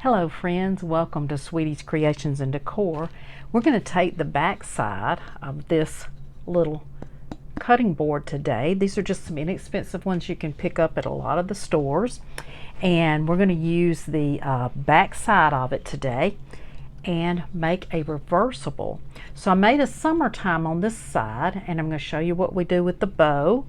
Hello friends, welcome to Sweetie's Creations and Decor. We're going to take the back side of this little cutting board today. These are just some inexpensive ones you can pick up at a lot of the stores. And we're going to use the back side of it today and make a reversible. So I made a summertime on this side, and I'm going to show you what we do with the bow.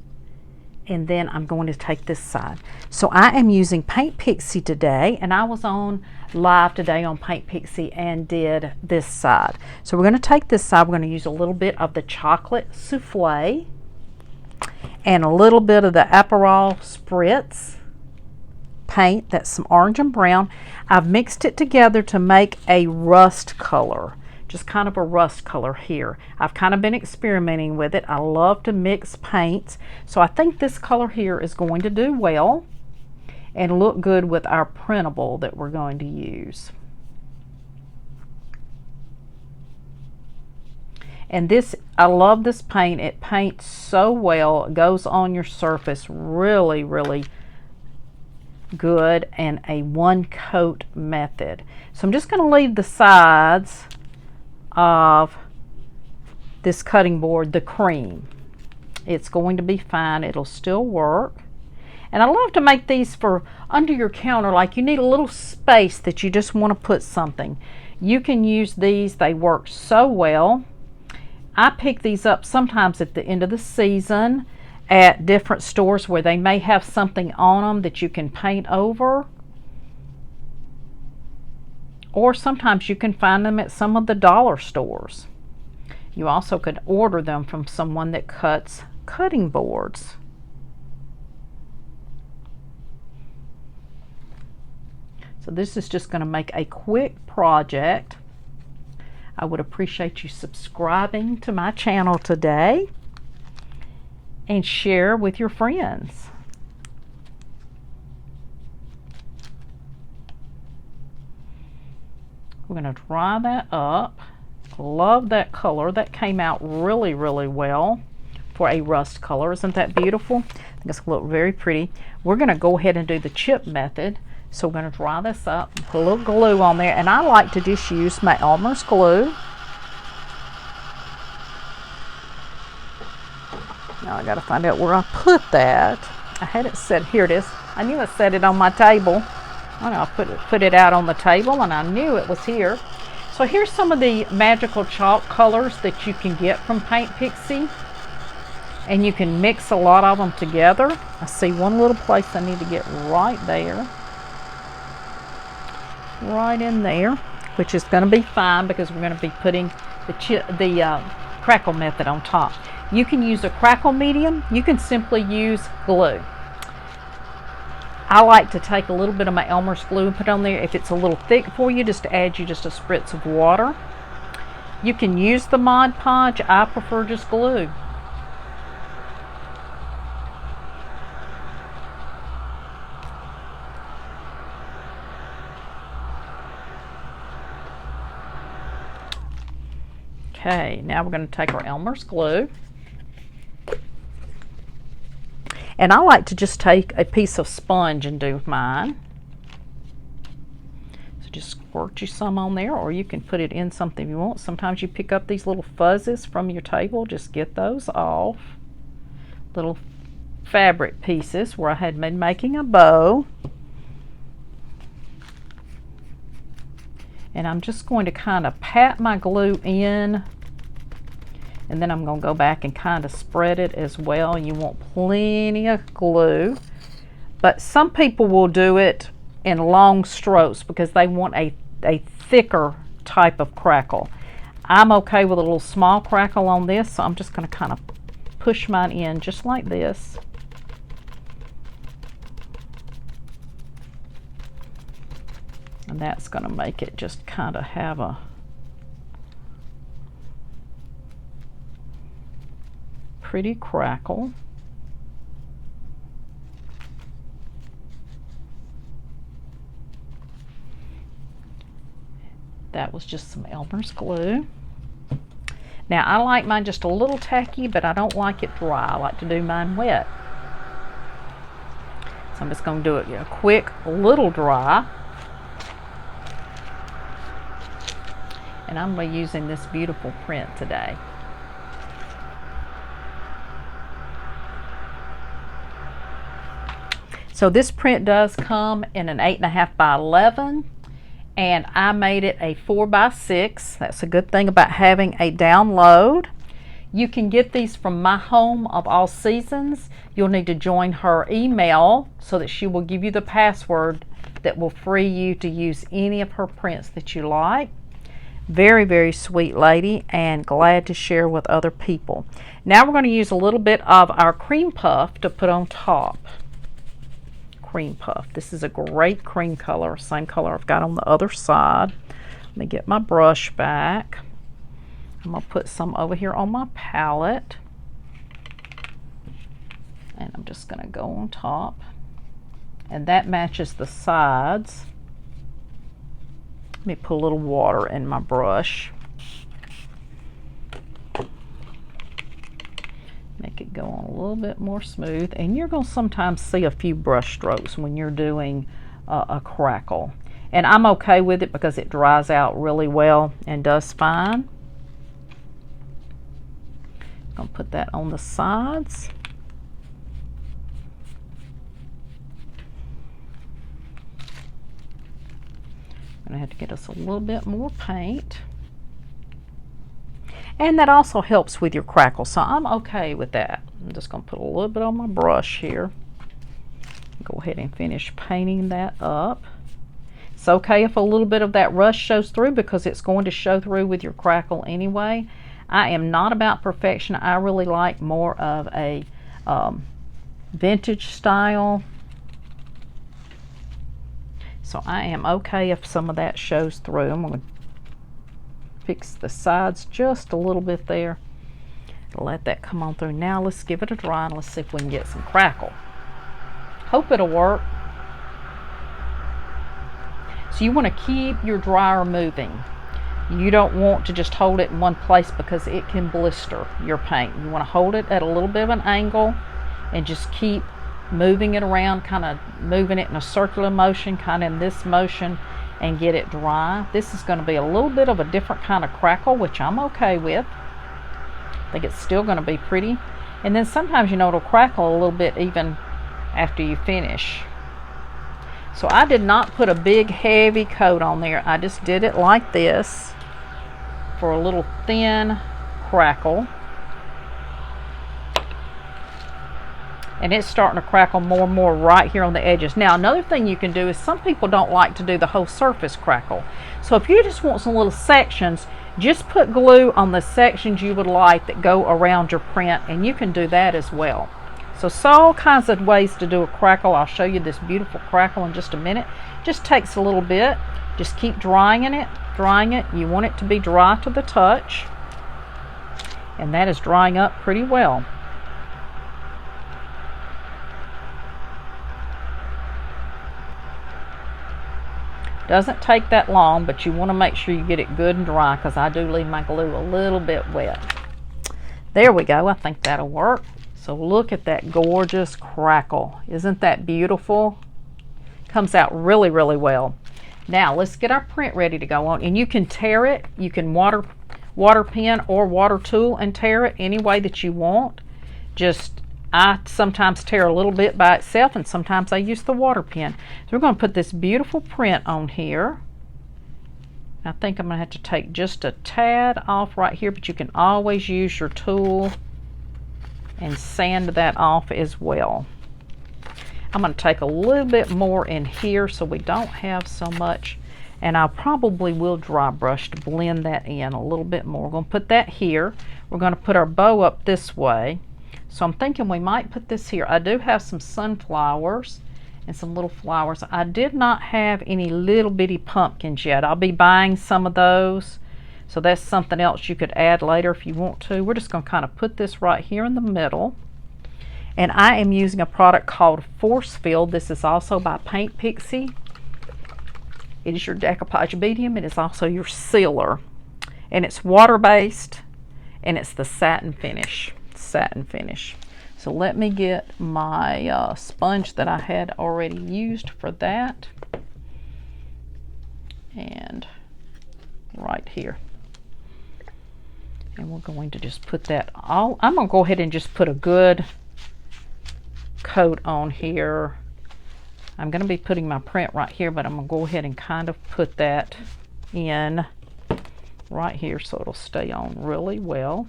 And then I'm going to take this side. So I am using Paint Pixie today, and I was on live today on Paint Pixie and did this side. So we're going to take this side. We're going to use a little bit of the chocolate souffle and a little bit of the Aperol Spritz paint. That's some orange and brown. I've mixed it together to make a rust color. Just kind of a rust color here. I've kind of been experimenting with it. I love to mix paints, so I think this color here is going to do well and look good with our printable that we're going to use. And this, I love this paint. It paints so well. It goes on your surface really, really good, and a one coat method. So I'm just going to leave the sides of this cutting board the cream. It's going to be fine. It'll still work. And I love to make these for under your counter, like you need a little space that you just want to put something. You can use these. They work so well. I pick these up sometimes at the end of the season at different stores where they may have something on them that you can paint over. Or sometimes you can find them at some of the dollar stores. You also could order them from someone that cuts cutting boards. So this is just going to make a quick project. I would appreciate you subscribing to my channel today and share with your friends. We're going to dry that up. Love that color. That came out really, really well for a rust color. Isn't that beautiful? I think it's going to look very pretty. We're going to go ahead and do the chip method. So we're going to dry this up, put a little glue on there, and I like to just use my Elmer's glue. Now I got to find out where I put that. I had it set, here it is. I knew I set it on my table. I know, I put it out on the table, and I knew it was here. So here's some of the magical chalk colors that you can get from Paint Pixie, and you can mix a lot of them together. I see one little place I need to get right there, right in there, which is going to be fine because we're going to be putting the crackle method on top. You can use a crackle medium. You can simply use glue. I like to take a little bit of my Elmer's glue and put on there. If it's a little thick for you, just add you just a spritz of water. You can use the Mod Podge. I prefer just glue. Okay, now we're going to take our Elmer's glue. And I like to just take a piece of sponge and do mine. So just squirt you some on there, or you can put it in something you want. Sometimes you pick up these little fuzzes from your table. Just get those off. Little fabric pieces where I had been making a bow. And I'm just going to kind of pat my glue in, and then I'm going to go back and kind of spread it as well. You want plenty of glue, but some people will do it in long strokes because they want a thicker type of crackle. I'm okay with a little small crackle on this, so I'm just going to kind of push mine in just like this. And that's going to make it just kind of have a pretty crackle. That was just some Elmer's glue. Now I like mine just a little tacky, but I don't like it dry. I like to do mine wet. So I'm just going to do it a quick little dry. and I'm going to be using this beautiful print today. So this print does come in an 8.5 by 11, and I made it a 4 by 6. That's a good thing about having a download. You can get these from My Home of All Seasons. You'll need to join her email so that she will give you the password that will free you to use any of her prints that you like. Very, very sweet lady, and glad to share with other people. Now we're going to use a little bit of our cream puff to put on top. Cream puff. This is a great cream color, same color I've got on the other side. Let me get my brush back. I'm going to put some over here on my palette, and I'm just going to go on top, and that matches the sides. Let me put a little water in my brush. Make it go on a little bit more smooth, and you're going to sometimes see a few brush strokes when you're doing a crackle, and I'm okay with it because it dries out really well and does fine. I'm going to put that on the sides. I'm going to have to get us a little bit more paint. And that also helps with your crackle, so I'm okay with that. I'm just going to put a little bit on my brush here. Go ahead and finish painting that up. It's okay if a little bit of that rust shows through because it's going to show through with your crackle anyway. I am not about perfection. I really like more of a vintage style. So I am okay if some of that shows through. I'm going to fix the sides just a little bit there. Let that come on through. Now let's give it a dry and let's see if we can get some crackle. Hope it'll work. So you want to keep your dryer moving. You don't want to just hold it in one place because it can blister your paint. You want to hold it at a little bit of an angle and just keep moving it around, kind of moving it in a circular motion, kind of in this motion, and get it dry. This is going to be a little bit of a different kind of crackle, which I'm okay with. I think it's still going to be pretty. And then sometimes, you know, it'll crackle a little bit even after you finish. So I did not put a big heavy coat on there. I just did it like this for a little thin crackle. And it's starting to crackle more and more right here on the edges. Now another thing you can do is some people don't like to do the whole surface crackle. So if you just want some little sections, just put glue on the sections you would like that go around your print, and you can do that as well. So all kinds of ways to do a crackle. I'll show you this beautiful crackle in just a minute. Just takes a little bit. Just keep drying it. You want it to be dry to the touch, and that is drying up pretty well. Doesn't take that long, but you want to make sure you get it good and dry because I do leave my glue a little bit wet. There we go. I think that'll work. So look at that gorgeous crackle. Isn't that beautiful? Comes out really, really well. Now let's get our print ready to go on, and you can tear it. You can water pen or water tool and tear it any way that you want. I sometimes tear a little bit by itself, and sometimes I use the water pen. So we're going to put this beautiful print on here. I think I'm going to have to take just a tad off right here, but you can always use your tool and sand that off as well. I'm going to take a little bit more in here so we don't have so much, and I probably will dry brush to blend that in a little bit more. We're going to put that here. We're going to put our bow up this way. So I'm thinking we might put this here. I do have some sunflowers and some little flowers. I did not have any little bitty pumpkins yet. I'll be buying some of those. So that's something else you could add later if you want to. We're just going to kind of put this right here in the middle. And I am using a product called Force Field. This is also by Paint Pixie. It is your decoupage medium. It is also your sealer. And it's water-based, and it's the satin finish. So let me get my sponge that I had already used for that, and right here. And we're going to just put that all, I'm going to go ahead and just put a good coat on here. I'm going to be putting my print right here, but I'm going to go ahead and kind of put that in right here so it'll stay on really well.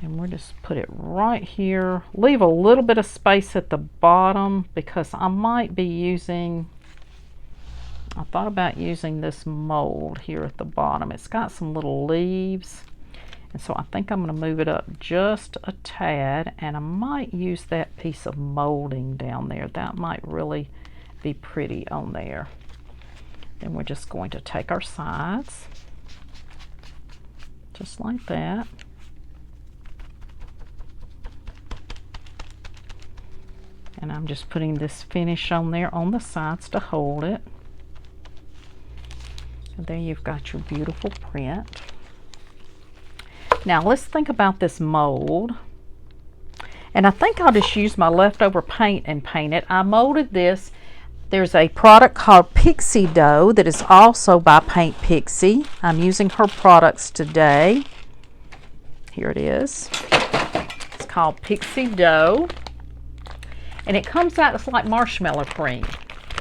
And we'll just put it right here. Leave a little bit of space at the bottom because I might be using, I thought about using this mold here at the bottom. It's got some little leaves, and so I think I'm going to move it up just a tad, and I might use that piece of molding down there. That might really be pretty on there. Then we're just going to take our sides, just like that. And I'm just putting this finish on there on the sides to hold it. And there you've got your beautiful print. Now let's think about this mold. And I think I'll just use my leftover paint and paint it. I molded this. There's a product called Pixie Dough that is also by Paint Pixie. I'm using her products today. Here it is. It's called Pixie Dough. And it comes out, it's like marshmallow cream.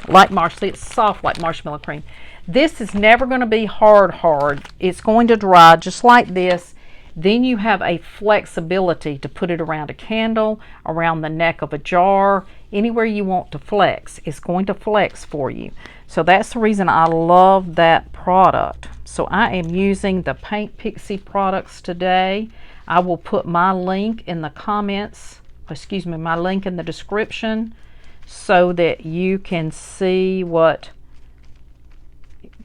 It's soft like marshmallow cream. This is never going to be hard. It's going to dry just like this. Then you have a flexibility to put it around a candle, around the neck of a jar, anywhere you want to flex. It's going to flex for you. So that's the reason I love that product. So I am using the Paint Pixie products today. I will put my link in the comments, my link in the description so that you can see what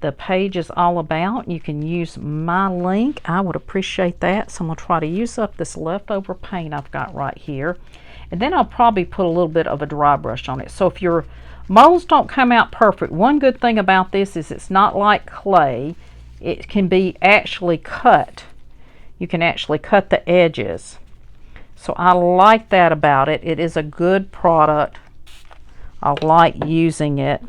the page is all about. You can use my link. I would appreciate that. So I'm going to try to use up this leftover paint I've got right here. And then I'll probably put a little bit of a dry brush on it. So if your molds don't come out perfect, one good thing about this is it's not like clay. It can be actually cut. You can actually cut the edges. So I like that about it. It is a good product. I like using it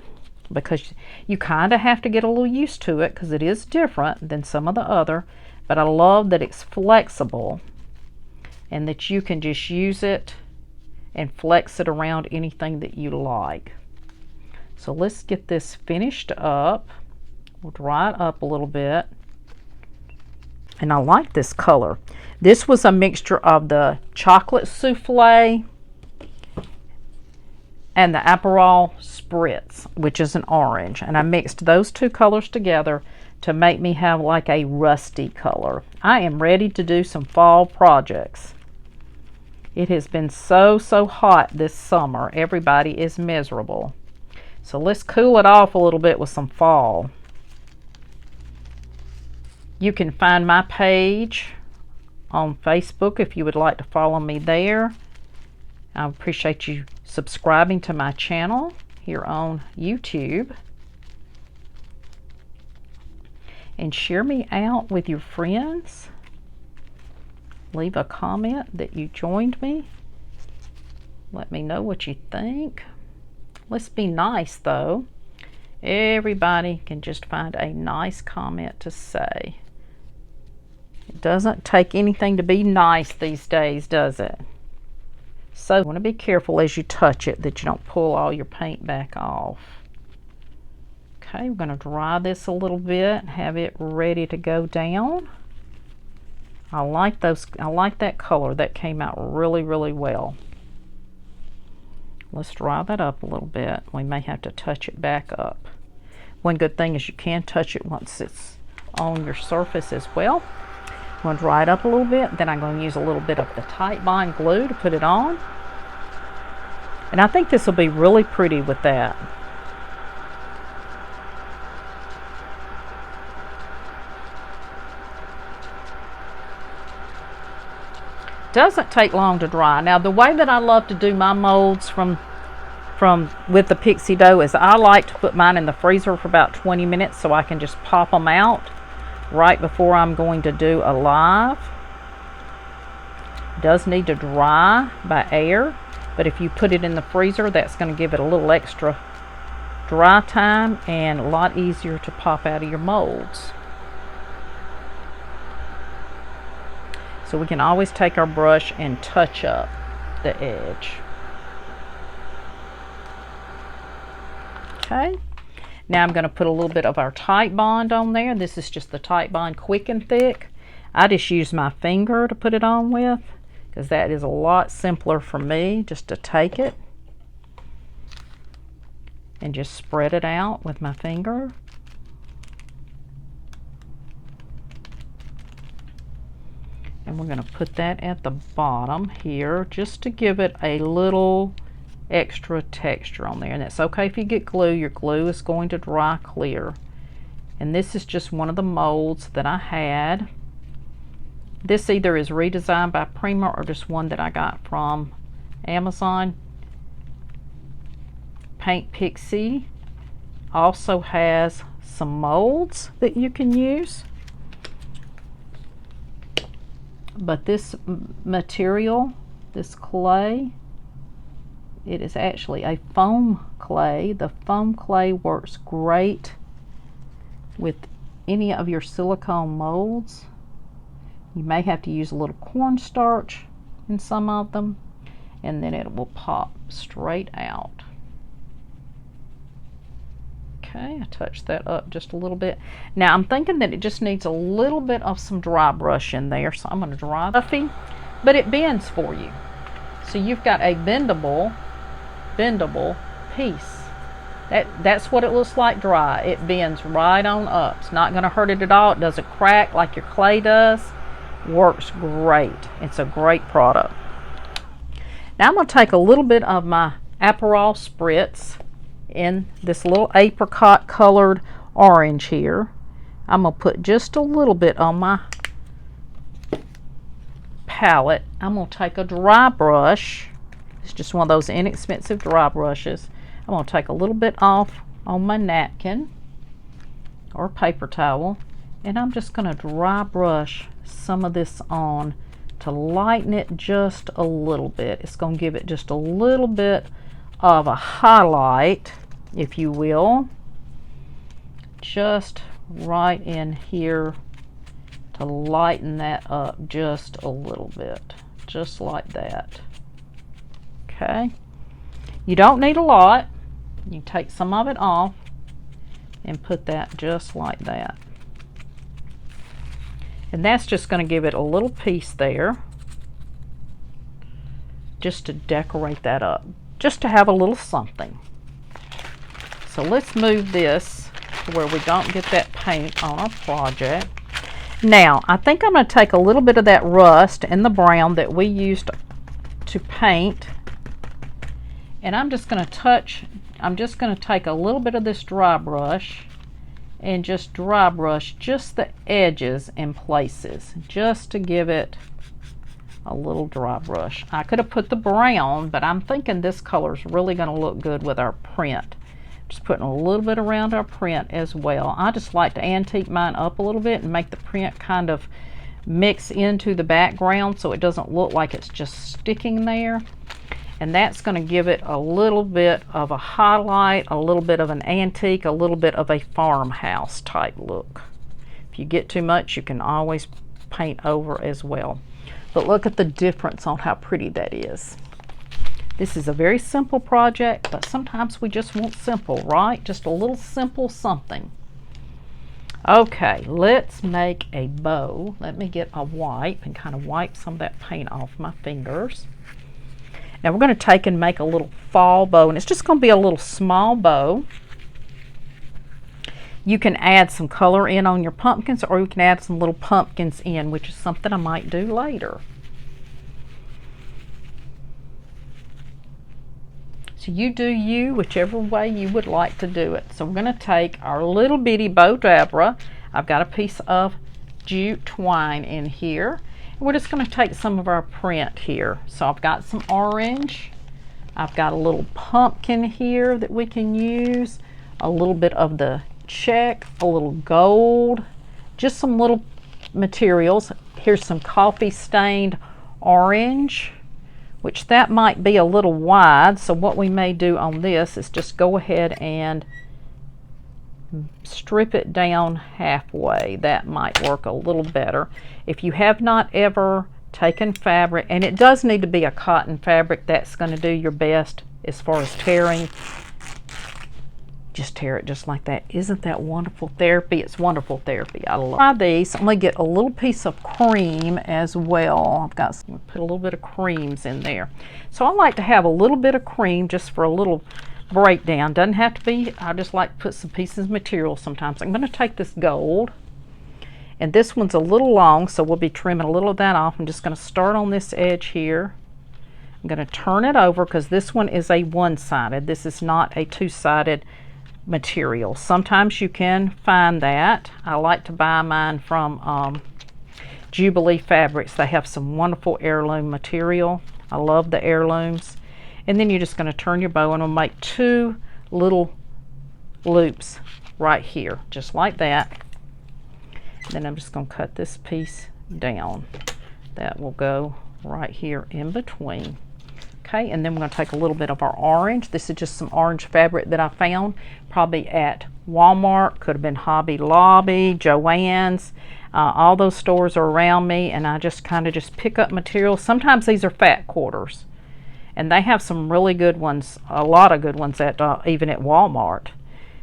because you kind of have to get a little used to it because it is different than some of the other. But I love that it's flexible and that you can just use it and flex it around anything that you like. So let's get this finished up. We'll dry it up a little bit. And I like this color. This was a mixture of the chocolate souffle and the Aperol Spritz, which is an orange. And I mixed those two colors together to make me have like a rusty color. I am ready to do some fall projects. It has been so hot this summer. Everybody is miserable. So let's cool it off a little bit with some fall. You can find my page on Facebook if you would like to follow me there. I appreciate you subscribing to my channel here on YouTube. And share me out with your friends. Leave a comment that you joined me. Let me know what you think. Let's be nice though. Everybody can just find a nice comment to say. It doesn't take anything to be nice these days, does it? So you want to be careful as you touch it that you don't pull all your paint back off. Okay, we're going to dry this a little bit, have it ready to go down. I like that color. That came out really well. Let's dry that up a little bit. We may have to touch it back up. One good thing is you can touch it once it's on your surface as well. I'm going to dry it up a little bit. Then I'm going to use a little bit of the Tight Bond glue to put it on. And I think this will be really pretty with that. Doesn't take long to dry. Now the way that I love to do my molds with the Pixie Dough is I like to put mine in the freezer for about 20 minutes so I can just pop them out right before I'm going to do a live. It does need to dry by air, but if you put it in the freezer, that's going to give it a little extra dry time and a lot easier to pop out of your molds. So we can always take our brush and touch up the edge. Okay, now I'm going to put a little bit of our Titebond on there. This is just the Titebond Quick and Thick. I just use my finger to put it on with, because that is a lot simpler for me, just to take it and just spread it out with my finger. And we're going to put that at the bottom here just to give it a little extra texture on there. And it's okay if you get glue. Your glue is going to dry clear. And this is just one of the molds that I had. This either is redesigned by Prima or just one that I got from Amazon. Paint Pixie also has some molds that you can use. But this material, this clay, it is actually a foam clay. The foam clay works great with any of your silicone molds. You may have to use a little cornstarch in some of them, and then it will pop straight out. Okay, I touched that up just a little bit. Now I'm thinking that it just needs a little bit of some dry brush in there, so I'm going to dry fluffy, but it bends for you. So you've got a bendable piece. That's what it looks like dry. It bends right on up. It's not going to hurt it at all. It doesn't crack like your clay does. Works great. It's a great product. Now I'm going to take a little bit of my Aperol Spritz in this little apricot colored orange here. I'm going to put just a little bit on my palette. I'm going to take a dry brush. It's just one of those inexpensive dry brushes. I'm going to take a little bit off on my napkin or paper towel, and I'm just going to dry brush some of this on to lighten it just a little bit. It's going to give it just a little bit of a highlight, if you will, just right in here to lighten that up just a little bit, just like that. Okay, you don't need a lot. You take some of it off and put that just like that. And that's just going to give it a little piece there, just to decorate that up, just to have a little something. So let's move this to where we don't get that paint on our project. Now I think I'm going to take a little bit of that rust and the brown that we used to paint, and I'm just going to take a little bit of this dry brush and just dry brush just the edges in places, just to give it a little dry brush. I could have put the brown, but I'm thinking this color is really going to look good with our print. Just putting a little bit around our print as well. I just like to antique mine up a little bit and make the print kind of mix into the background so it doesn't look like it's just sticking there. And that's going to give it a little bit of a highlight, a little bit of an antique, a little bit of a farmhouse type look. If you get too much, you can always paint over as well. But look at the difference on how pretty that is. This is a very simple project, but sometimes we just want simple, right? Just a little simple something. Okay, let's make a bow. Let me get a wipe and kind of wipe some of that paint off my fingers. Now we're going to take and make a little fall bow, and it's just going to be a little small bow. You can add some color in on your pumpkins, or you can add some little pumpkins in, which is something I might do later. So you do you, whichever way you would like to do it. So we're going to take our little bitty bow dabra. I've got a piece of jute twine in here. We're just going to take some of our print here. So I've got some orange. I've got a little pumpkin here that we can use. A little bit of the check, a little gold, just some little materials. Here's some coffee stained orange, which that might be a little wide. So what we may do on this is just go ahead and strip it down halfway. That might work a little better. If you have not ever taking fabric, and it does need to be a cotton fabric. That's going to do your best as far as tearing. Just tear it just like that. Isn't that wonderful therapy? It's wonderful therapy. I love these. I'm going to get a little piece of cream as well. I've got some, put a little bit of creams in there. So I like to have a little bit of cream just for a little breakdown. Doesn't have to be. I just like to put some pieces of material sometimes. I'm going to take this gold, and this one's a little long, so we'll be trimming a little of that off. I'm just going to start on this edge here. I'm going to turn it over because this one is a one-sided. This is not a two-sided material. Sometimes you can find that. I like to buy mine from Jubilee Fabrics. They have some wonderful heirloom material. I love the heirlooms. And then you're just going to turn your bow, and we'll make 2 little loops right here, just like that. Then I'm just going to cut this piece down. That will go right here in between. Okay, and then we're going to take a little bit of our orange. This is just some orange fabric that I found probably at Walmart, could have been Hobby Lobby, Joann's. All those stores are around me, and I just kind of just pick up material. Sometimes these are fat quarters, and they have some really good ones, a lot of good ones at even at Walmart.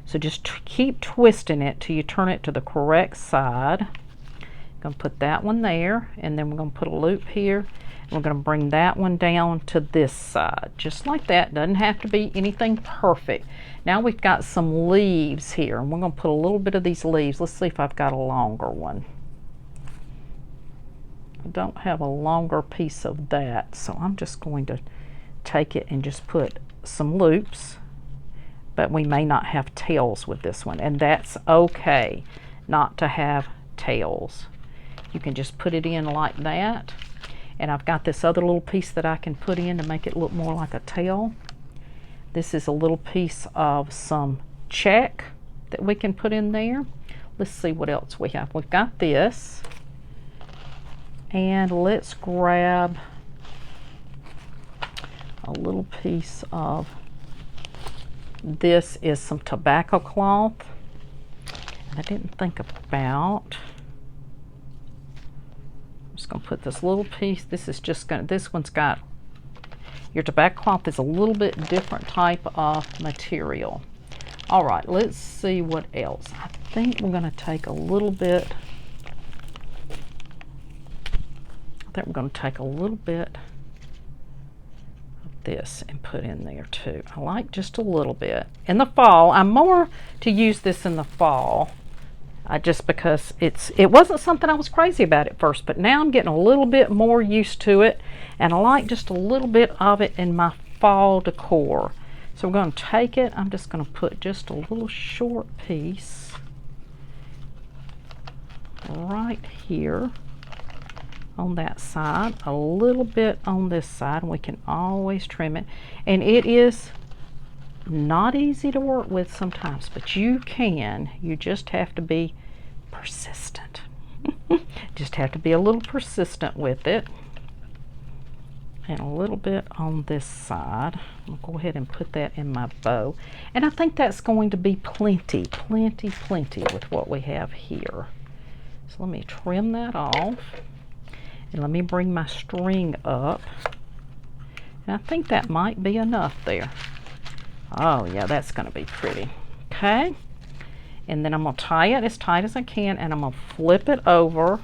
So just keep twisting it till you turn it to the correct side. I'm going to put that one there, and then we're going to put a loop here. We're going to bring that one down to this side, just like that. Doesn't have to be anything perfect. Now we've got some leaves here, and we're going to put a little bit of these leaves. Let's see if I've got a longer one. I don't have a longer piece of that, so I'm just going to take it and just put some loops. But we may not have tails with this one, and that's okay not to have tails. You can just put it in like that. And I've got this other little piece that I can put in to make it look more like a tail. This is a little piece of some check that we can put in there. Let's see what else we have. We've got this. And let's grab a little piece of, this is some tobacco cloth. I didn't think about. I'm just going to put this little piece. This is just going to, this one's got, your tobacco cloth is a little bit different type of material. All right, let's see what else. I think we're going to take a little bit, we're going to take a little bit of this and put in there too. I like just a little bit. In the fall, I'm more to use this in the fall. Just because it wasn't something I was crazy about at first, but now I'm getting a little bit more used to it, and I like just a little bit of it in my fall decor. So we're going to take it, I'm just going to put just a little short piece right here on that side, a little bit on this side, and we can always trim it. And it is not easy to work with sometimes, but you can. You just have to be persistent. Just have to be a little persistent with it. And a little bit on this side. I'll go ahead and put that in my bow. And I think that's going to be plenty with what we have here. So let me trim that off. And let me bring my string up. And I think that might be enough there. Oh yeah, that's going to be pretty. Okay, and then I'm going to tie it as tight as I can, and I'm going to flip it over,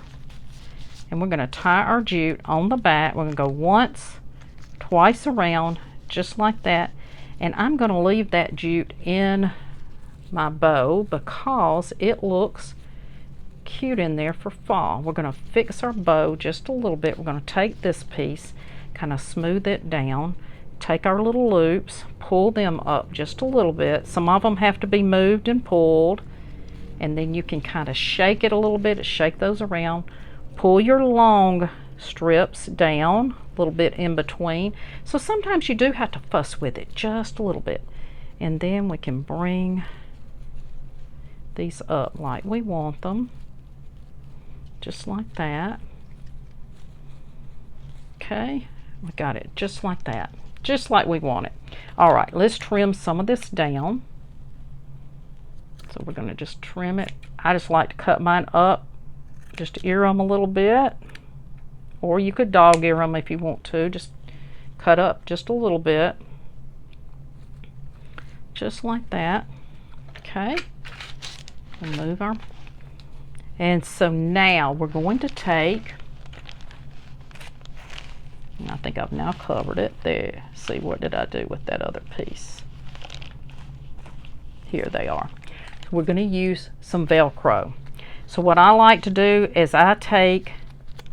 and we're going to tie our jute on the back. We're going to go once, twice around, just like that, and I'm going to leave that jute in my bow because it looks cute in there for fall. We're going to fix our bow just a little bit. We're going to take this piece, kind of smooth it down, take our little loops, pull them up just a little bit. Some of them have to be moved and pulled, and then you can kind of shake it a little bit, shake those around, pull your long strips down a little bit in between. So sometimes you do have to fuss with it just a little bit, and then we can bring these up like we want them, just like that. Okay, we got it just like that, just like we want it. All right, let's trim some of this down. So we're going to just trim it. I just like to cut mine up, just ear them a little bit. or you could dog ear them if you want to. Just cut up just a little bit, just like that. Okay, we'll move our, and so now we're going to take, I think I've now covered it there. See, what did I do with that other piece? Here they are. So we're going to use some Velcro. So what I like to do is I take,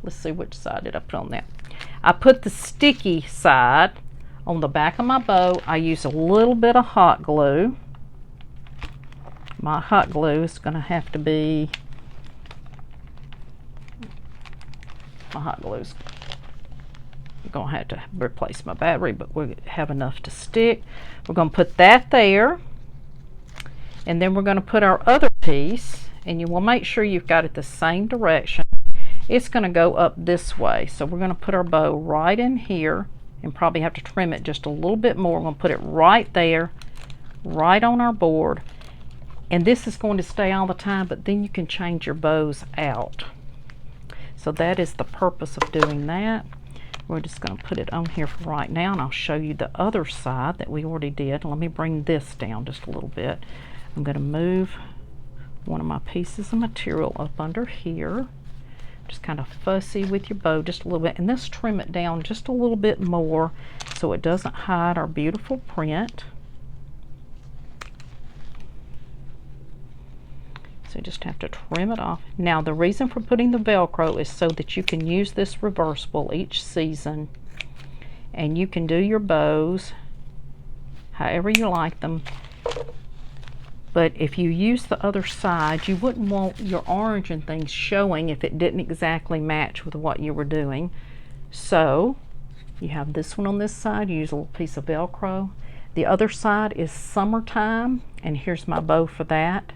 let's see, which side did I put on that? I put the sticky side on the back of my bow. I use a little bit of hot glue. My hot glue is going to have to be, my hot glue's going to have to replace my battery, but we have enough to stick. We're going to put that there, and then we're going to put our other piece, and you will make sure you've got it the same direction. It's going to go up this way, so we're going to put our bow right in here and probably have to trim it just a little bit more. We're going to put it right there, right on our board, and this is going to stay all the time, but then you can change your bows out. So that is the purpose of doing that. We're just going to put it on here for right now, and I'll show you the other side that we already did. Let me bring this down just a little bit. I'm going to move one of my pieces of material up under here. Just kind of fussy with your bow just a little bit, and let's trim it down just a little bit more so it doesn't hide our beautiful print. So you just have to trim it off. Now the reason for putting the Velcro is so that you can use this reversible each season, and you can do your bows however you like them. But if you use the other side, you wouldn't want your orange and things showing if it didn't exactly match with what you were doing. So you have this one on this side, you use a little piece of Velcro. The other side is summertime, and here's my bow for that.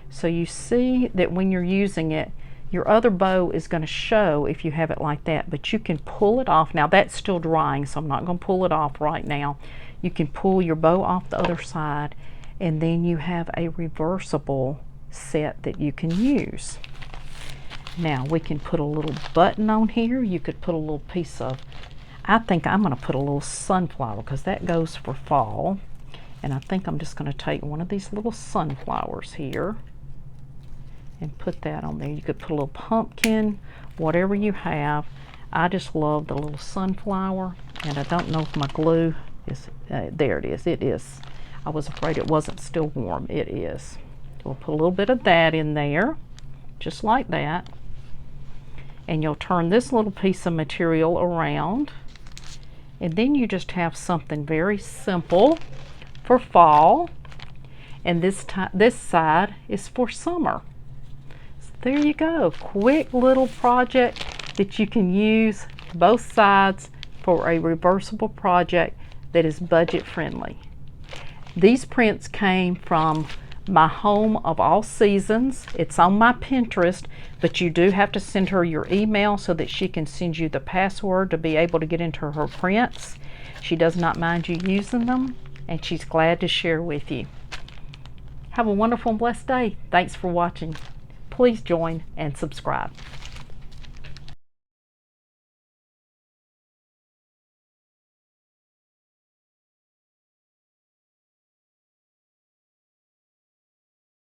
So you see that when you're using it, your other bow is going to show if you have it like that, but you can pull it off. Now that's still drying, so I'm not going to pull it off right now. You can pull your bow off the other side, and then you have a reversible set that you can use. Now we can put a little button on here. You could put a little piece of, I think I'm going to put a little sunflower because that goes for fall. And I think I'm just going to take one of these little sunflowers here and put that on there. You could put a little pumpkin, whatever you have. I just love the little sunflower, and I don't know if my glue is, there it is, it is. I was afraid it wasn't still warm. It is. We'll put a little bit of that in there, just like that. And you'll turn this little piece of material around, and then you just have something very simple for fall, and this side is for summer. So there you go, quick little project that you can use both sides for a reversible project that is budget friendly. These prints came from my home of all seasons. It's on my Pinterest, but you do have to send her your email so that she can send you the password to be able to get into her prints. She does not mind you using them, and she's glad to share with you. Have a wonderful and blessed day. Thanks for watching. Please join and subscribe.